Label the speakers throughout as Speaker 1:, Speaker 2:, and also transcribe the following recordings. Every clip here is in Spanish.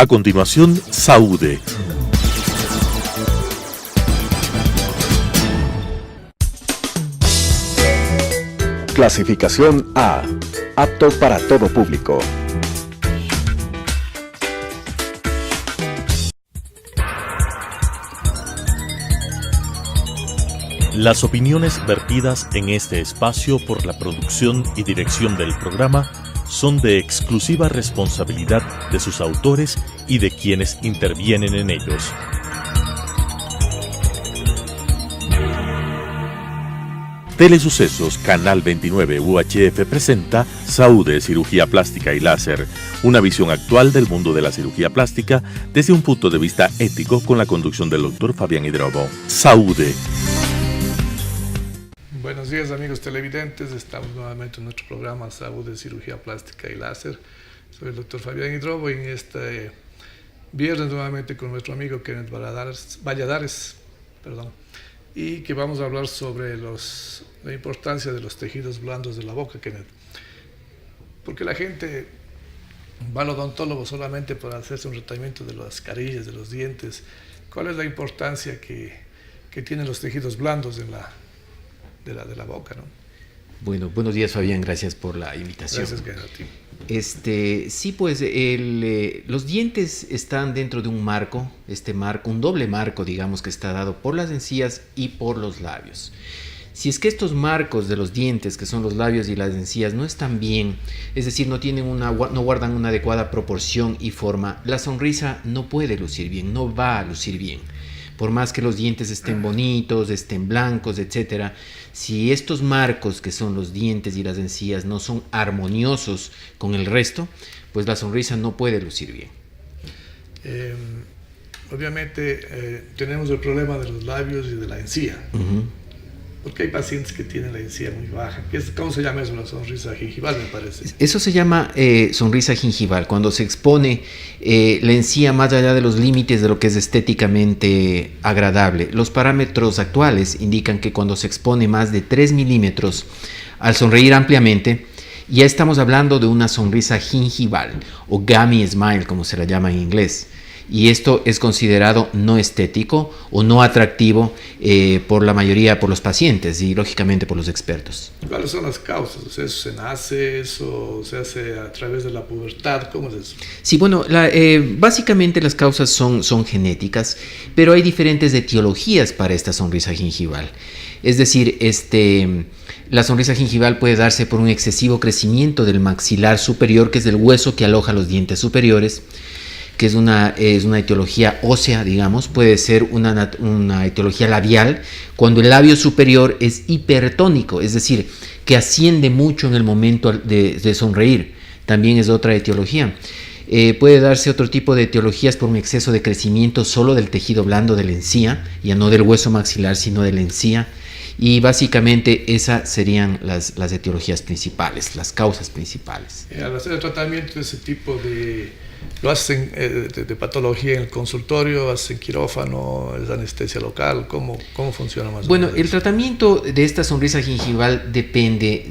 Speaker 1: A continuación, Saúde.
Speaker 2: Clasificación A. Apto para todo público.
Speaker 1: Las opiniones vertidas en este espacio por la producción y dirección del programa son de exclusiva responsabilidad de sus autores y de quienes intervienen en ellos. Telesucesos Canal 29 UHF presenta Saúde, Cirugía Plástica y Láser, una visión actual del mundo de la cirugía plástica desde un punto de vista ético con la conducción del doctor Fabián Hidrobo. Saúde.
Speaker 3: Buenos días amigos televidentes, estamos nuevamente en nuestro programa Saúde, Cirugía Plástica y Láser. Soy el doctor Fabián Hidrobo y en este viernes nuevamente con nuestro amigo Kenneth Valladares, y que vamos a hablar sobre la importancia de los tejidos blandos de la boca, Kenneth. Porque la gente va al odontólogo solamente para hacerse un tratamiento de las carillas, de los dientes. ¿Cuál es la importancia que tienen los tejidos blandos de la boca, ¿no?
Speaker 4: Bueno, buenos días Fabián, gracias por la invitación.
Speaker 3: Gracias a ti.
Speaker 4: Sí, pues los dientes están dentro de un marco, un doble marco, digamos, que está dado por las encías y por los labios. Si es que estos marcos de los dientes, que son los labios y las encías, no están bien, es decir, no guardan una adecuada proporción y forma, la sonrisa no puede lucir bien, no va a lucir bien. Por más que los dientes estén bonitos, estén blancos, etc., si estos marcos que son los dientes y las encías no son armoniosos con el resto, pues la sonrisa no puede lucir bien.
Speaker 3: Obviamente tenemos el problema de los labios y de la encía.
Speaker 4: Uh-huh.
Speaker 3: Porque hay pacientes que tienen la encía muy baja. ¿Cómo se llama eso? La sonrisa gingival, me parece.
Speaker 4: Eso se llama sonrisa gingival, cuando se expone la encía más allá de los límites de lo que es estéticamente agradable. Los parámetros actuales indican que cuando se expone más de 3 milímetros al sonreír ampliamente, ya estamos hablando de una sonrisa gingival o gummy smile, como se la llama en inglés. Y esto es considerado no estético o no atractivo por la mayoría, por los pacientes y lógicamente por los expertos.
Speaker 3: ¿Cuáles son las causas? O sea, ¿eso se nace? ¿Eso se hace a través de la pubertad? ¿Cómo es eso?
Speaker 4: Sí, bueno, básicamente las causas son genéticas, pero hay diferentes etiologías para esta sonrisa gingival. Es decir, la sonrisa gingival puede darse por un excesivo crecimiento del maxilar superior, que es el hueso que aloja los dientes superiores, que es una etiología ósea, digamos. Puede ser una etiología labial, cuando el labio superior es hipertónico, es decir, que asciende mucho en el momento de sonreír. También es otra etiología. Puede darse otro tipo de etiologías por un exceso de crecimiento solo del tejido blando de la encía, ya no del hueso maxilar, sino de la encía. Y básicamente esas serían las etiologías principales, las causas principales.
Speaker 3: Al hacer el tratamiento de ese tipo ¿lo hacen de patología en el consultorio, hacen quirófano, es anestesia local? ¿Cómo funciona más o menos?
Speaker 4: Bueno, el tratamiento de esta sonrisa gingival depende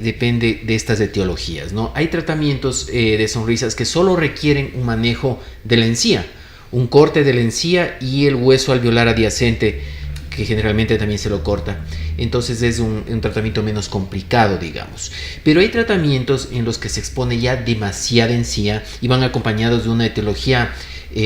Speaker 4: de estas etiologías, ¿no? Hay tratamientos de sonrisas que solo requieren un manejo de la encía, un corte de la encía y el hueso alveolar adyacente, que generalmente también se lo corta. Entonces es un tratamiento menos complicado, digamos. Pero hay tratamientos en los que se expone ya demasiada encía y van acompañados de una etiología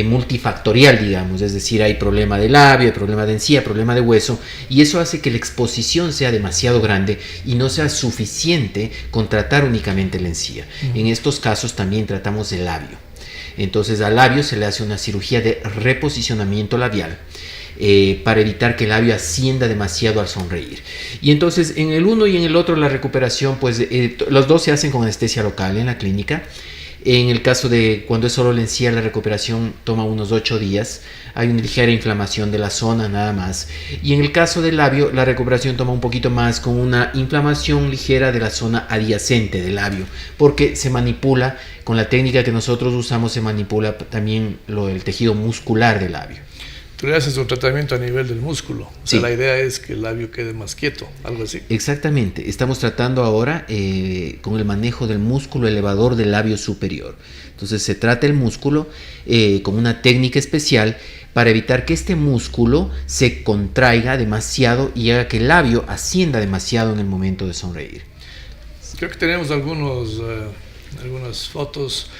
Speaker 4: multifactorial, digamos. Es decir, hay problema de labio, hay problema de encía, problema de hueso, y eso hace que la exposición sea demasiado grande y no sea suficiente con tratar únicamente la encía. Uh-huh. En estos casos también tratamos el labio. Entonces al labio se le hace una cirugía de reposicionamiento labial, para evitar que el labio ascienda demasiado al sonreír. Y entonces en el uno y en el otro la recuperación, pues los dos se hacen con anestesia local en la clínica. En el caso de cuando es solo la encía, la recuperación toma unos 8 días. Hay una ligera inflamación de la zona nada más. Y en el caso del labio, la recuperación toma un poquito más, con una inflamación ligera de la zona adyacente del labio, porque se manipula, con la técnica que nosotros usamos, se manipula también el tejido muscular del labio.
Speaker 3: tú le haces un tratamiento a nivel del músculo. O sea,
Speaker 4: Sí.
Speaker 3: la idea es que el labio quede más quieto, algo así.
Speaker 4: Exactamente, estamos tratando ahora con el manejo del músculo elevador del labio superior. Entonces se trata el músculo con una técnica especial para evitar que este músculo se contraiga demasiado y haga que el labio ascienda demasiado en el momento de sonreír.
Speaker 3: Creo que tenemos algunas fotos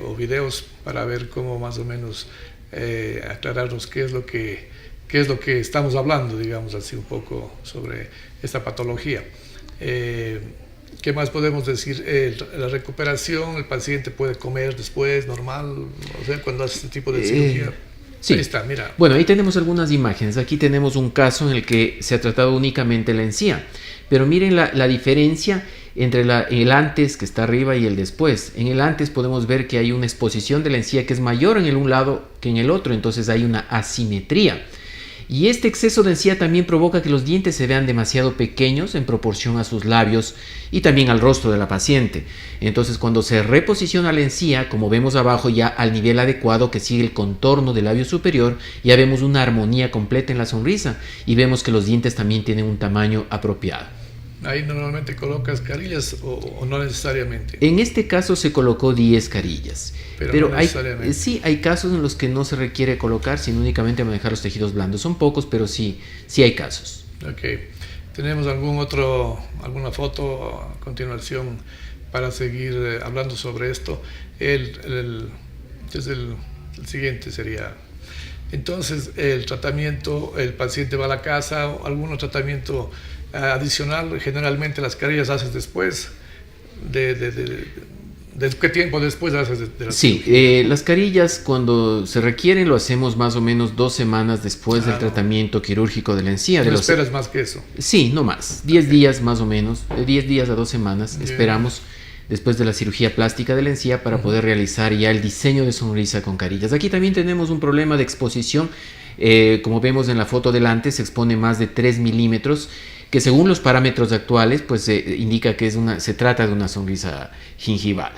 Speaker 3: o videos para ver cómo más o menos aclararnos qué es lo que estamos hablando, digamos así, un poco sobre esta patología. ¿Qué más podemos decir? La recuperación, el paciente puede comer después, normal, o sea, cuando hace este tipo de cirugía.
Speaker 4: Sí.
Speaker 3: Ahí está, mira.
Speaker 4: Bueno, ahí tenemos algunas imágenes. Aquí tenemos un caso en el que se ha tratado únicamente la encía. Pero miren la diferencia entre el antes que está arriba y el después. En el antes podemos ver que hay una exposición de la encía que es mayor en el un lado que en el otro. Entonces hay una asimetría. Y este exceso de encía también provoca que los dientes se vean demasiado pequeños en proporción a sus labios y también al rostro de la paciente. Entonces, cuando se reposiciona la encía, como vemos abajo, ya al nivel adecuado que sigue el contorno del labio superior, ya vemos una armonía completa en la sonrisa y vemos que los dientes también tienen un tamaño apropiado.
Speaker 3: Ahí normalmente colocas carillas o no necesariamente.
Speaker 4: En este caso se colocó 10 carillas. Pero
Speaker 3: no
Speaker 4: hay,
Speaker 3: necesariamente.
Speaker 4: sí, hay casos en los que no se requiere colocar, sino únicamente manejar los tejidos blandos. Son pocos, pero sí hay casos.
Speaker 3: Ok. ¿Tenemos alguna foto a continuación para seguir hablando sobre esto? El siguiente sería... Entonces, el tratamiento, el paciente va a la casa, o algún tratamiento adicional, generalmente las carillas haces después ¿de qué tiempo después haces de la
Speaker 4: Sí, las carillas cuando se requieren lo hacemos más o menos 2 semanas después del tratamiento quirúrgico de la encía.
Speaker 3: ¿No esperas más que eso?
Speaker 4: Sí, no más. 10 días más o menos, de 10 días a 2 semanas esperamos después de la cirugía plástica de la encía para poder realizar ya el diseño de sonrisa con carillas. Aquí también tenemos un problema de exposición. Como vemos en la foto delante, se expone más de 3 milímetros, que según los parámetros actuales, pues indica que se trata de una sonrisa gingival.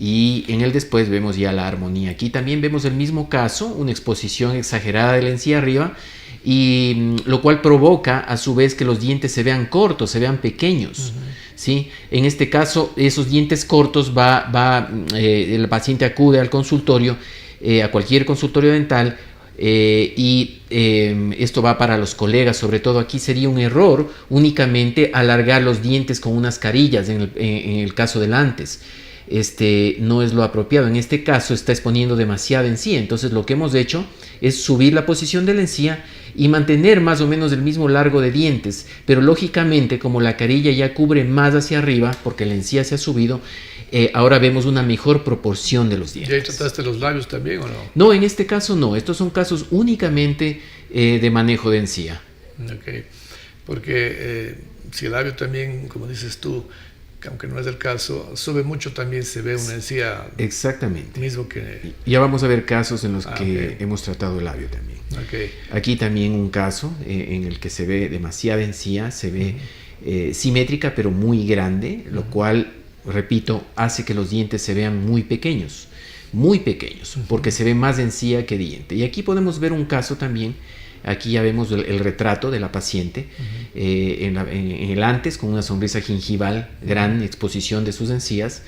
Speaker 4: Y en el después vemos ya la armonía. Aquí también vemos el mismo caso, una exposición exagerada de la encía arriba, y lo cual provoca a su vez que los dientes se vean cortos, se vean pequeños. ¿Sí? En este caso, esos dientes cortos el paciente acude al consultorio, a cualquier consultorio dental, y esto va para los colegas. Sobre todo aquí sería un error únicamente alargar los dientes con unas carillas en el caso del antes. No es lo apropiado. En este caso está exponiendo demasiada encía. Entonces lo que hemos hecho es subir la posición de la encía y mantener más o menos el mismo largo de dientes, pero lógicamente como la carilla ya cubre más hacia arriba porque la encía se ha subido, ahora vemos una mejor proporción de los dientes.
Speaker 3: ¿Y ahí trataste los labios también o no?
Speaker 4: No, en este caso no. Estos son casos únicamente de manejo de encía.
Speaker 3: Ok, porque si el labio también, como dices tú, aunque no es el caso, sube mucho, también se ve una encía.
Speaker 4: Exactamente.
Speaker 3: Mismo que...
Speaker 4: Ya vamos a ver casos en los que hemos tratado el labio también.
Speaker 3: Okay.
Speaker 4: Aquí también un caso en el que se ve demasiada encía, se ve simétrica pero muy grande, lo cual, repito, hace que los dientes se vean muy pequeños, porque se ve más encía que diente. Y aquí podemos ver un caso también. Aquí ya vemos el retrato de la paciente en el antes con una sonrisa gingival, gran exposición de sus encías,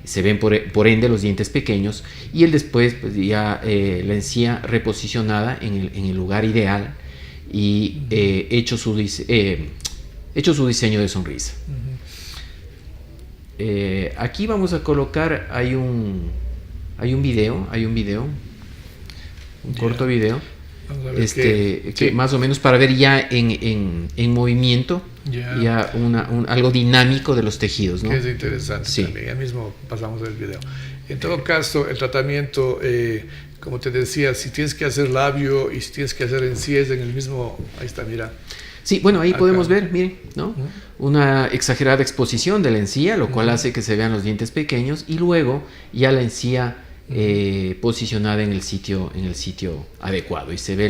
Speaker 4: se ven por ende los dientes pequeños, y el después pues ya la encía reposicionada en el lugar ideal y hecho su diseño de sonrisa. Aquí vamos a colocar, hay un video, un corto video. Que más o menos para ver ya en movimiento ya algo dinámico de los tejidos, ¿no?
Speaker 3: Que es interesante, sí. También, ya mismo pasamos el video. En todo caso, el tratamiento, como te decía, si tienes que hacer labio y si tienes que hacer encías en el mismo, ahí está, mira.
Speaker 4: Sí, bueno, ahí podemos ver, miren, ¿no? Una exagerada exposición de la encía, lo cual hace que se vean los dientes pequeños, y luego ya la encía posicionada en el sitio adecuado, y se ve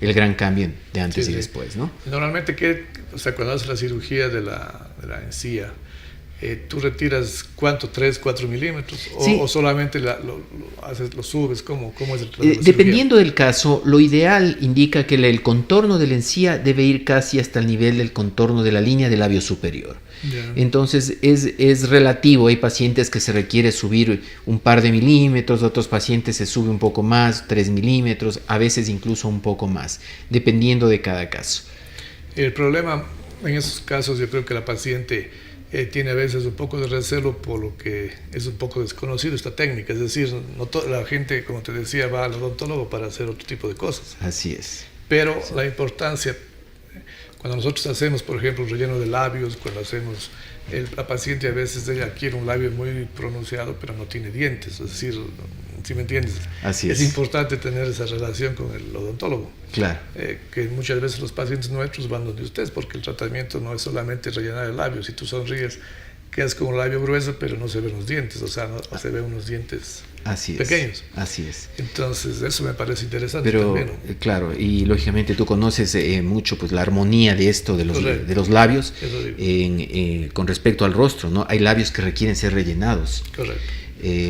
Speaker 4: el gran cambio de antes y después, ¿no?
Speaker 3: Normalmente, cuando haces la cirugía de la encía, ¿tú retiras cuánto? ¿3, 4 milímetros?
Speaker 4: Sí.
Speaker 3: ¿O solamente lo subes? ¿Cómo es el tratamiento?
Speaker 4: Dependiendo del caso, lo ideal indica que el contorno de la encía debe ir casi hasta el nivel del contorno de la línea del labio superior.
Speaker 3: Yeah.
Speaker 4: Entonces es relativo. Hay pacientes que se requiere subir un par de milímetros, otros pacientes se sube un poco más, 3 milímetros, a veces incluso un poco más, dependiendo de cada caso. El
Speaker 3: problema en esos casos, yo creo que la paciente tiene a veces un poco de recelo por lo que es un poco desconocido esta técnica. Es decir, no la gente, como te decía, va al odontólogo para hacer otro tipo de cosas.
Speaker 4: Así es.
Speaker 3: Pero sí, la importancia, cuando nosotros hacemos, por ejemplo, relleno de labios, cuando hacemos, la paciente a veces ella quiere un labio muy pronunciado, pero no tiene dientes. Es decir, ¿sí me entiendes?
Speaker 4: Así es.
Speaker 3: Es importante tener esa relación con el odontólogo.
Speaker 4: Claro.
Speaker 3: Que muchas veces los pacientes nuestros van donde ustedes, porque el tratamiento no es solamente rellenar el labio. Si tú sonríes, quedas con un labio grueso, pero no se ven los dientes, o sea, no se ven unos dientes pequeños.
Speaker 4: Así es.
Speaker 3: Entonces, eso me parece interesante.
Speaker 4: Pero,
Speaker 3: también, ¿no?
Speaker 4: Claro, y lógicamente tú conoces mucho pues la armonía de esto, de los labios, con respecto al rostro, ¿no? Hay labios que requieren ser rellenados.
Speaker 3: Correcto.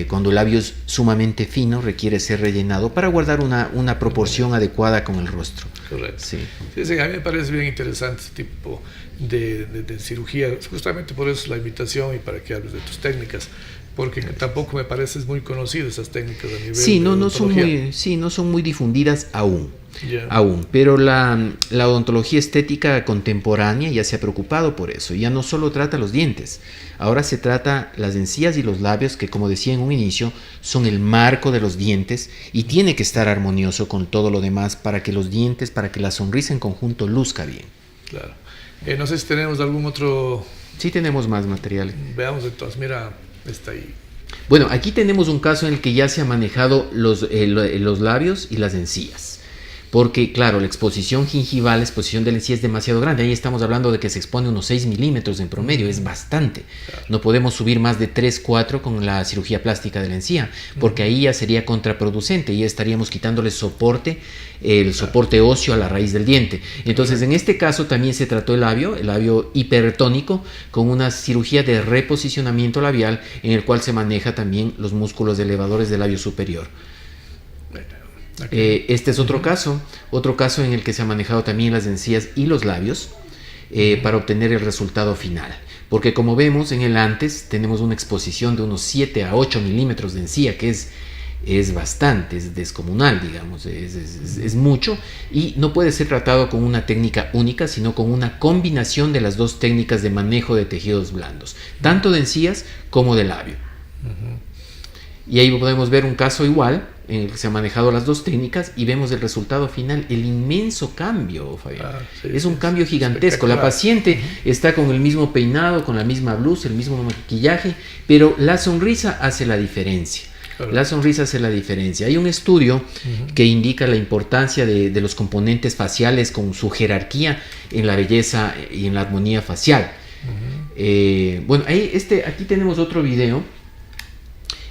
Speaker 4: Cuando el labio es sumamente fino, requiere ser rellenado para guardar una proporción adecuada con el rostro.
Speaker 3: Correcto.
Speaker 4: Sí.
Speaker 3: Sí, a mí me parece bien interesante este tipo de cirugía, justamente por eso la invitación y para que hables de tus técnicas, porque tampoco me parece muy conocido esas técnicas a nivel
Speaker 4: sí,
Speaker 3: de
Speaker 4: odontología. No son muy difundidas aún.
Speaker 3: Yeah.
Speaker 4: Aún, pero la odontología estética contemporánea ya se ha preocupado por eso. Ya no solo trata los dientes, ahora se trata las encías y los labios, que como decía en un inicio, son el marco de los dientes y tiene que estar armonioso con todo lo demás para que los dientes, para que la sonrisa en conjunto luzca bien.
Speaker 3: Claro. No sé si tenemos algún otro...
Speaker 4: Sí, tenemos más material.
Speaker 3: Veamos entonces, mira, está ahí.
Speaker 4: Bueno, aquí tenemos un caso en el que ya se han manejado los labios y las encías. Porque, claro, la exposición gingival, la exposición de la encía es demasiado grande. Ahí estamos hablando de que se expone unos 6 milímetros en promedio, es bastante. No podemos subir más de 3, 4 con la cirugía plástica de la encía, porque ahí ya sería contraproducente, ya estaríamos quitándole soporte, el soporte óseo a la raíz del diente. Entonces, en este caso también se trató el labio hipertónico, con una cirugía de reposicionamiento labial, en el cual se maneja también los músculos elevadores del labio superior. Este es otro caso en el que se ha manejado también las encías y los labios para obtener el resultado final. Porque como vemos en el antes tenemos una exposición de unos 7 a 8 milímetros de encía, que es bastante, es descomunal, digamos, es mucho, y no puede ser tratado con una técnica única, sino con una combinación de las dos técnicas de manejo de tejidos blandos, tanto de encías como de labio. Y ahí podemos ver un caso igual en el que se han manejado las dos técnicas y vemos el resultado final, el inmenso cambio, Fabián. Es un cambio gigantesco. La paciente está con el mismo peinado, con la misma blusa, el mismo maquillaje, pero la sonrisa hace la diferencia. La sonrisa hace la diferencia. Hay un estudio que indica la importancia de los componentes faciales con su jerarquía en la belleza y en la armonía facial. Bueno, aquí tenemos otro video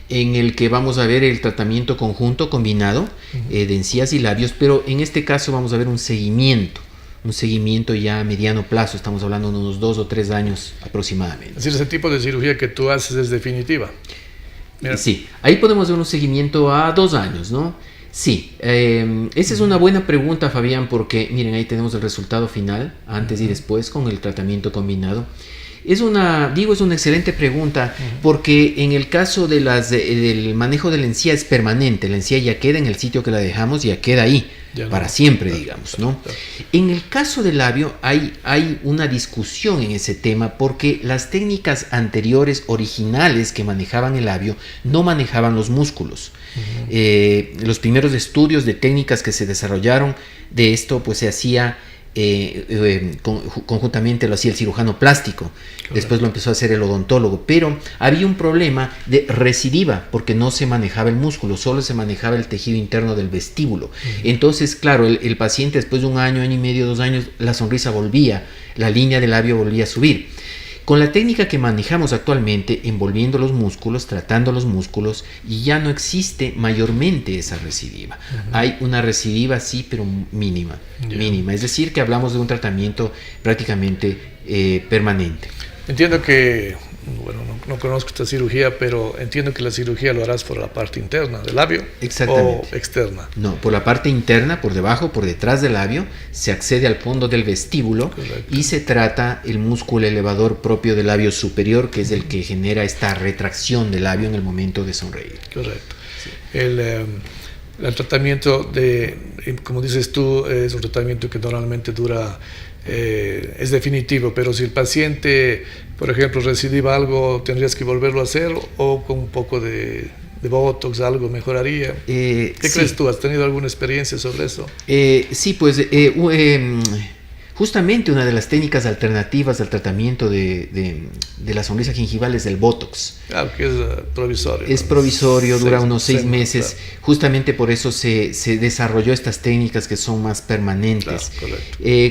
Speaker 4: en el que vamos a ver el tratamiento conjunto combinado de encías y labios, pero en este caso vamos a ver un seguimiento ya a mediano plazo, estamos hablando de unos 2 o 3 años aproximadamente.
Speaker 3: Es decir, ese tipo de cirugía que tú haces es definitiva.
Speaker 4: Mira. Sí, ahí podemos ver un seguimiento a 2 años, ¿no? Sí, esa es una buena pregunta, Fabián, porque miren, ahí tenemos el resultado final, antes y después, con el tratamiento combinado. Es una excelente pregunta, porque en el caso de del manejo de la encía es permanente, la encía ya queda en el sitio que la dejamos, ya queda ahí, para siempre, digamos, ¿no? En el caso del labio hay una discusión en ese tema, porque las técnicas anteriores, originales, que manejaban el labio, no manejaban los músculos. Los primeros estudios de técnicas que se desarrollaron de esto, pues se hacía... conjuntamente lo hacía el cirujano plástico. Correcto. Después lo empezó a hacer el odontólogo, pero había un problema de recidiva porque no se manejaba el músculo, solo se manejaba el tejido interno del vestíbulo. Entonces, claro, el paciente después de 1 año, año y medio, 2 años, la sonrisa volvía, la línea del labio volvía a subir. Con la técnica que manejamos actualmente, envolviendo los músculos, tratando los músculos, ya no existe mayormente esa recidiva. Hay una recidiva, sí, pero mínima. Es decir, que hablamos de un tratamiento prácticamente permanente.
Speaker 3: Entiendo que bueno, no conozco esta cirugía, pero entiendo que la cirugía lo harás por la parte interna del labio.
Speaker 4: Exactamente.
Speaker 3: O externa.
Speaker 4: No, por la parte interna, por debajo, por detrás del labio, se accede al fondo del vestíbulo. Correcto. Y se trata el músculo elevador propio del labio superior, que es el que genera esta retracción del labio en el momento de sonreír.
Speaker 3: Correcto. Sí. El tratamiento como dices tú, es un tratamiento que normalmente dura, es definitivo, pero si el paciente, por ejemplo, recidiva algo, ¿tendrías que volverlo a hacer o con un poco de Botox algo mejoraría? ¿Qué crees tú? ¿Has tenido alguna experiencia sobre eso?
Speaker 4: Sí, pues justamente una de las técnicas alternativas al tratamiento de la sonrisa gingival es el Botox.
Speaker 3: Claro, que es provisorio.
Speaker 4: Es provisorio, dura unos 6 meses. Claro. Justamente por eso se desarrolló estas técnicas que son más permanentes. Claro,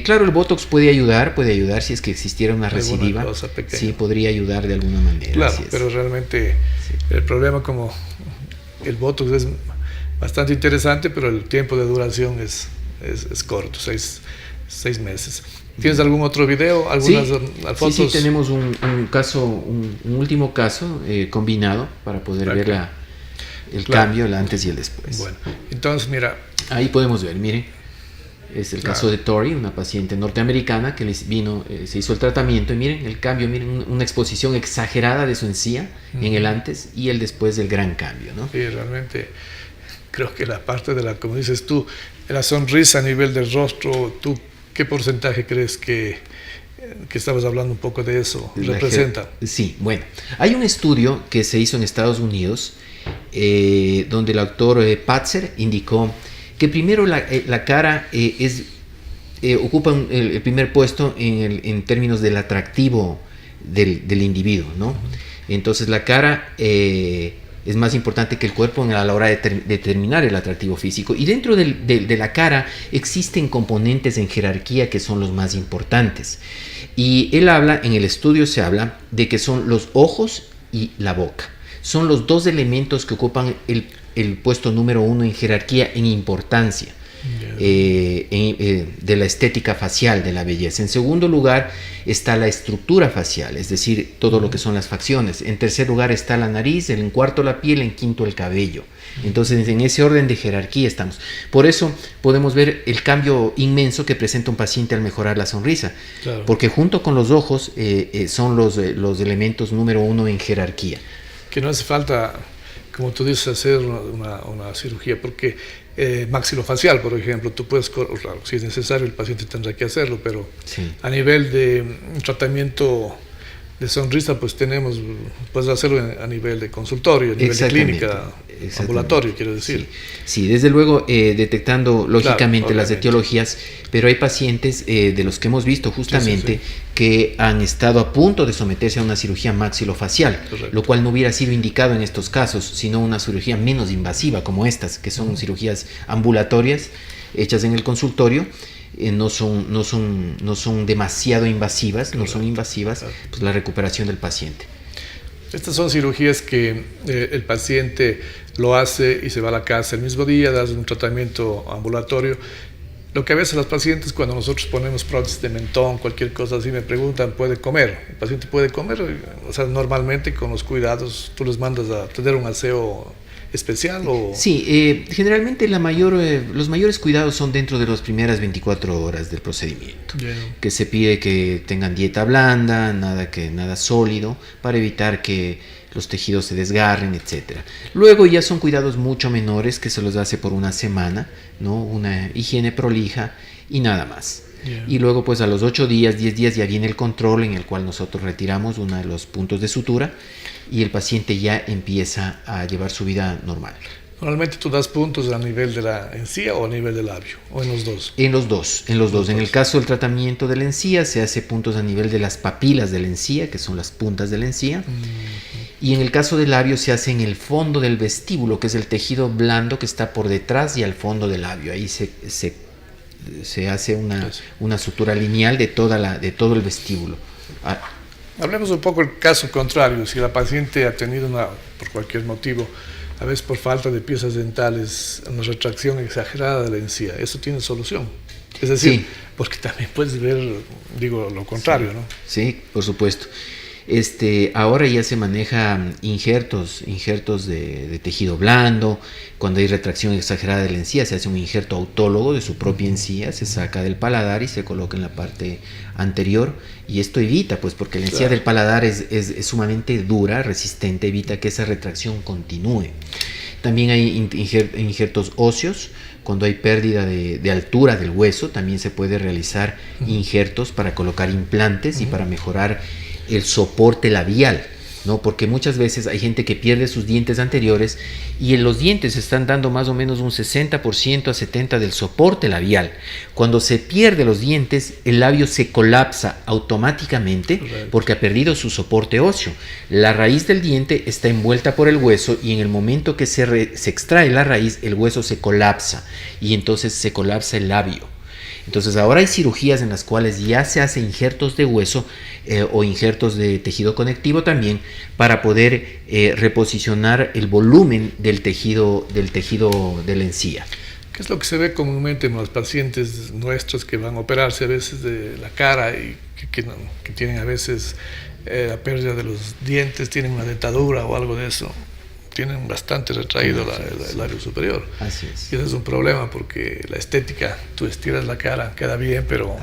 Speaker 4: claro, el Botox puede ayudar si es que existiera una recidiva. Sí, podría ayudar de alguna manera.
Speaker 3: Claro, pero realmente el problema, como el Botox es bastante interesante, pero el tiempo de duración es corto, 6 meses. ¿Tienes algún otro video? ¿Algunas fotos?
Speaker 4: Sí, tenemos un caso, un último caso combinado para poder ver el cambio, el antes y el después.
Speaker 3: Bueno, entonces mira.
Speaker 4: Ahí podemos ver, miren. Es el caso de Tori, una paciente norteamericana que les vino, se hizo el tratamiento y miren el cambio, miren una exposición exagerada de su encía en el antes y el después del gran cambio, ¿no?
Speaker 3: Sí, realmente creo que la parte como dices tú, la sonrisa a nivel del rostro, ¿qué porcentaje crees que estabas hablando un poco de eso representa?
Speaker 4: Sí, bueno, hay un estudio que se hizo en Estados Unidos donde el autor Patzer indicó que primero la cara ocupa el primer puesto en términos del atractivo del individuo, ¿no? Entonces la cara es más importante que el cuerpo a la hora de determinar el atractivo físico. Y dentro de la cara existen componentes en jerarquía que son los más importantes. Y en el estudio se habla de que son los ojos y la boca. Son los dos elementos que ocupan el puesto número 1 en jerarquía, en importancia. De la estética facial, de la belleza. En segundo lugar está la estructura facial, es decir, todo lo que son las facciones. En tercer lugar está la nariz, en cuarto la piel, en quinto el cabello. Entonces en ese orden de jerarquía estamos. Por eso podemos ver el cambio inmenso que presenta un paciente al mejorar la sonrisa. Claro. Porque junto con los ojos son los elementos número 1 en jerarquía.
Speaker 3: Que no hace falta, como tú dices, hacer una cirugía, porque maxilofacial, por ejemplo, tú puedes, claro, si es necesario el paciente tendrá que hacerlo, pero a nivel de tratamiento de sonrisa, pues puedes hacerlo a nivel de consultorio, a nivel de clínica, ambulatorio, quiero decir.
Speaker 4: Sí, desde luego detectando lógicamente las etiologías, pero hay pacientes de los que hemos visto justamente que han estado a punto de someterse a una cirugía maxilofacial, lo cual no hubiera sido indicado en estos casos, sino una cirugía menos invasiva como estas, que son cirugías ambulatorias hechas en el consultorio. No son demasiado invasivas, no son invasivas, pues la recuperación del paciente.
Speaker 3: Estas son cirugías que el paciente lo hace y se va a la casa el mismo día, das un tratamiento ambulatorio. Lo que a veces los pacientes, cuando nosotros ponemos prótesis de mentón, cualquier cosa así, me preguntan, ¿puede comer? ¿El paciente puede comer? O sea, normalmente con los cuidados, tú les mandas a tener un aseo especial o...
Speaker 4: Sí, generalmente los mayores cuidados son dentro de las primeras 24 horas del procedimiento. Que se pide que tengan dieta blanda, nada sólido, para evitar que los tejidos se desgarren, etc. Luego ya son cuidados mucho menores que se los hace por una semana, ¿no? Una higiene prolija y nada más. Y luego pues a los 8 días, 10 días ya viene el control en el cual nosotros retiramos uno de los puntos de sutura y el paciente ya empieza a llevar su vida normal.
Speaker 3: Normalmente tú das puntos a nivel de la encía o a nivel del labio, o en los dos.
Speaker 4: En los dos. En el caso del tratamiento de la encía se hace puntos a nivel de las papilas de la encía, que son las puntas de la encía. Y en el caso del labio se hace en el fondo del vestíbulo, que es el tejido blando que está por detrás y al fondo del labio. Ahí se hace una sutura lineal de todo el vestíbulo.
Speaker 3: Hablemos un poco del caso contrario. Si la paciente ha tenido por cualquier motivo, a veces por falta de piezas dentales, una retracción exagerada de la encía, ¿eso tiene solución? Es decir, porque también puedes ver, lo contrario, ¿no?
Speaker 4: Sí, por supuesto. Ahora ya se maneja injertos de tejido blando. Cuando hay retracción exagerada de la encía, se hace un injerto autólogo de su propia encía, se saca del paladar y se coloca en la parte anterior, y esto evita, pues, porque la encía del paladar es sumamente dura, resistente, evita que esa retracción continúe. También hay injertos óseos. Cuando hay pérdida de altura del hueso, también se puede realizar injertos para colocar implantes y para mejorar el soporte labial, ¿no? Porque muchas veces hay gente que pierde sus dientes anteriores y en los dientes están dando más o menos un 60% a 70% del soporte labial. Cuando se pierde los dientes, el labio se colapsa automáticamente porque ha perdido su soporte óseo. La raíz del diente está envuelta por el hueso y en el momento que se extrae la raíz, el hueso se colapsa y entonces se colapsa el labio. Entonces ahora hay cirugías en las cuales ya se hace injertos de hueso o injertos de tejido conectivo también para poder reposicionar el volumen del tejido de la encía.
Speaker 3: ¿Qué es lo que se ve comúnmente en los pacientes nuestros que van a operarse a veces de la cara y que tienen a veces la pérdida de los dientes, tienen una dentadura o algo de eso? Tienen bastante retraído el labio superior.
Speaker 4: Así es.
Speaker 3: Y ese es un problema porque la estética, tú estiras la cara, queda bien, pero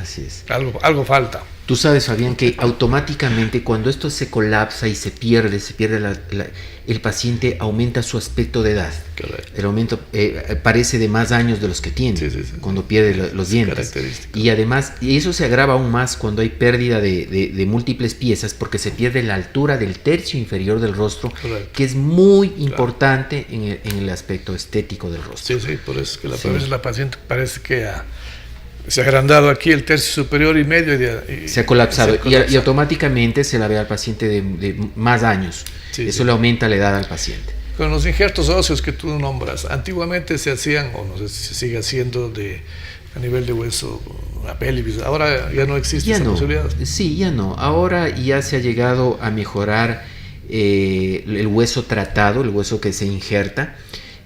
Speaker 3: algo falta.
Speaker 4: Tú sabes, Fabián, que automáticamente cuando esto se colapsa y se pierde el paciente aumenta su aspecto de edad.
Speaker 3: Correcto.
Speaker 4: El aumento parece de más años de los que tiene cuando pierde los dientes. Y además, y eso se agrava aún más cuando hay pérdida de múltiples piezas porque se pierde la altura del tercio inferior del rostro, que es muy importante en el aspecto estético del rostro.
Speaker 3: Sí, por eso es que a veces la paciente parece que se ha agrandado aquí el tercio superior y medio.
Speaker 4: Se ha colapsado y automáticamente se la ve al paciente de más años. Eso le aumenta la edad al paciente.
Speaker 3: Con los injertos óseos que tú nombras, antiguamente se hacían, o no sé si se sigue haciendo a nivel de hueso, la pelvis. Ahora ya no existe esa posibilidad.
Speaker 4: Sí, ya no. Ahora ya se ha llegado a mejorar el hueso tratado, el hueso que se injerta.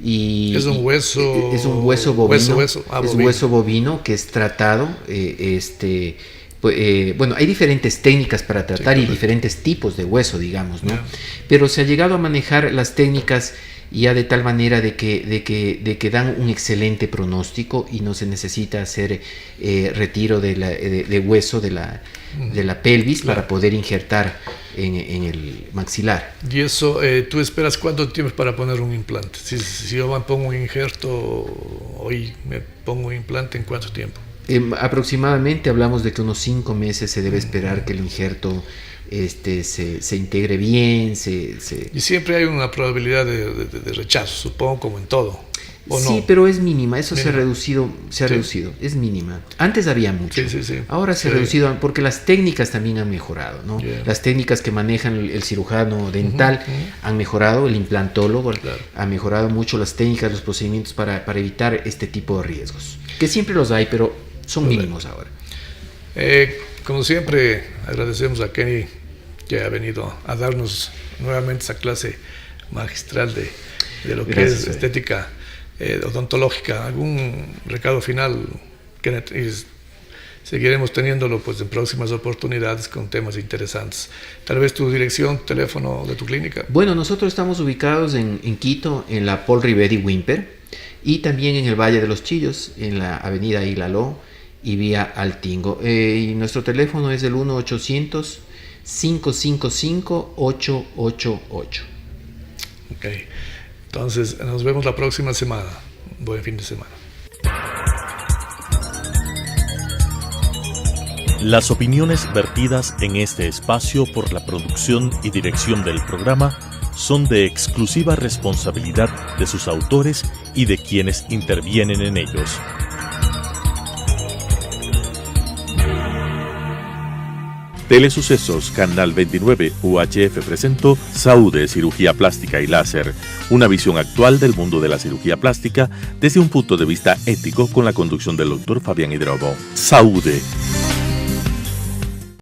Speaker 3: Es un hueso.
Speaker 4: Es un hueso bovino.
Speaker 3: Es
Speaker 4: hueso bovino que es tratado. Bueno, hay diferentes técnicas para tratar y diferentes tipos de hueso, digamos, ¿no? Pero se ha llegado a manejar las técnicas ya de tal manera de que dan un excelente pronóstico y no se necesita hacer retiro de hueso de la pelvis para poder injertar en el maxilar.
Speaker 3: ¿Y eso, tú esperas cuánto tiempo para poner un implante? Si yo me pongo un injerto hoy, me pongo un implante, ¿en cuánto tiempo?
Speaker 4: Aproximadamente hablamos de que unos 5 meses se debe esperar que el injerto se integre bien.
Speaker 3: Y siempre hay una probabilidad de rechazo, supongo, como en todo.
Speaker 4: Sí,
Speaker 3: no?
Speaker 4: Pero es mínima, eso se ha reducido, es mínima. Antes había mucho, ahora se ha reducido porque las técnicas también han mejorado, ¿no? Las técnicas que manejan el cirujano dental han mejorado, el implantólogo ha mejorado mucho las técnicas, los procedimientos para evitar este tipo de riesgos, que siempre los hay, pero son mínimos ahora.
Speaker 3: Como siempre, agradecemos a Kenny que ha venido a darnos nuevamente esa clase magistral de lo que es estética odontológica. ¿Algún recado final, Kenneth? Y seguiremos teniéndolo pues en próximas oportunidades con temas interesantes. Tal vez tu dirección, teléfono de tu clínica.
Speaker 4: Bueno, nosotros estamos ubicados en Quito, en la Paul Riveri Wimper, y también en el Valle de los Chillos, en la avenida Ilaló y vía Altingo. Y nuestro teléfono es el 1-800-555-888.
Speaker 3: Ok. Entonces, nos vemos la próxima semana. Buen fin de semana.
Speaker 1: Las opiniones vertidas en este espacio por la producción y dirección del programa son de exclusiva responsabilidad de sus autores y de quienes intervienen en ellos. Telesucesos Canal 29 UHF presentó Saúde, Cirugía Plástica y Láser, una visión actual del mundo de la cirugía plástica desde un punto de vista ético con la conducción del Dr. Fabián Hidrobo. Saúde.